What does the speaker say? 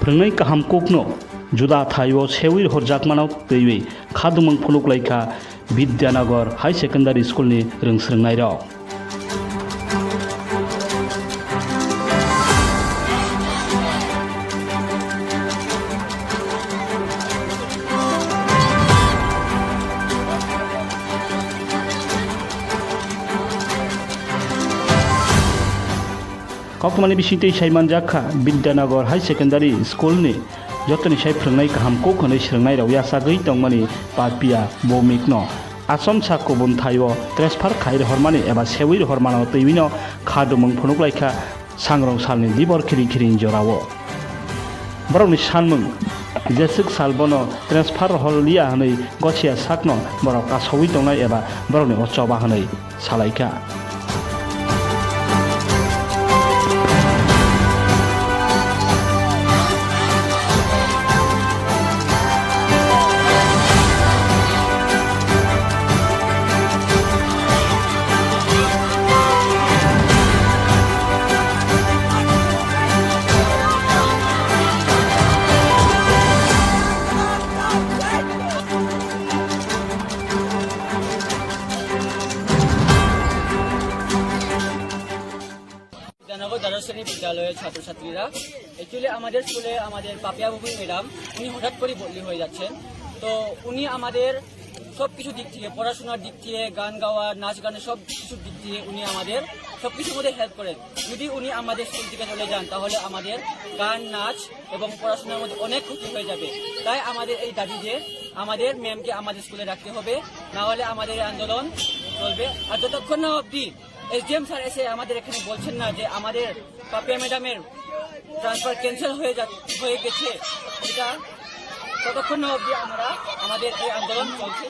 फोरोंनाय गाहाम ककनो जुदा थायो सेविर हरजाकमानाव तैवे खादुमं फुलुकलायखा विद्यानगर हाई सेकेंडारी स्कूलनि रोंस्रोंनाय राव ककमानि बिसितै साइमान जाखा विद्यानगर हाई सेकेंडारी स्कूलनि जतनि साइ फोरोंनाय गाहाम ककनै सोलोंनाय राव यासागै दंमानि पापिया बमिकनो आसम सा कबुन थायो ट्रेन्सफार खाइर हरमानि एबा सेविर हरमानाव तैविनो खादुमं फुनुकलायखा सांग्रं सालनि दिबर खिरि खिरि जरावो बरनि सानमों जेसुक सालबनो ट्रेन्सफार हलिया हनै गछिया साकनो बर कासौइ दंनाय एबा बरनि अचबा हनै सालायखा দ্বাদশ শ্রেণী বিদ্যালয়ের ছাত্রছাত্রীরা অ্যাকচুয়ালি আমাদের স্কুলে আমাদের পাপিয়া বুবুই ম্যাডাম উনি হঠাৎ করে বদলি হয়ে যাচ্ছেন। তো উনি আমাদের সব কিছু দিক থেকে পড়াশোনার দিক থেকে গান গাওয়া নাচ গানের সব কিছুর দিক থেকে উনি আমাদের সব কিছুর মধ্যে হেল্প করেন। যদি উনি আমাদের স্কুল থেকে চলে যান তাহলে আমাদের গান নাচ এবং পড়াশোনার মধ্যে অনেক ক্ষতি হয়ে যাবে। তাই আমাদের এই দাবি যে আমাদের ম্যামকে আমাদের স্কুলে রাখতে হবে, না হলে আমাদের এই আন্দোলন চলবে। আর যতক্ষণ না অবধি এসডিএম স্যার এসে আমাদের এখানে বলছেন না যে আমাদের পাপিয়া ম্যাডামের ট্রান্সফার ক্যান্সেল হয়ে গেছে, এটা ততক্ষণ না অবধি আমাদের এই আন্দোলন চলছে।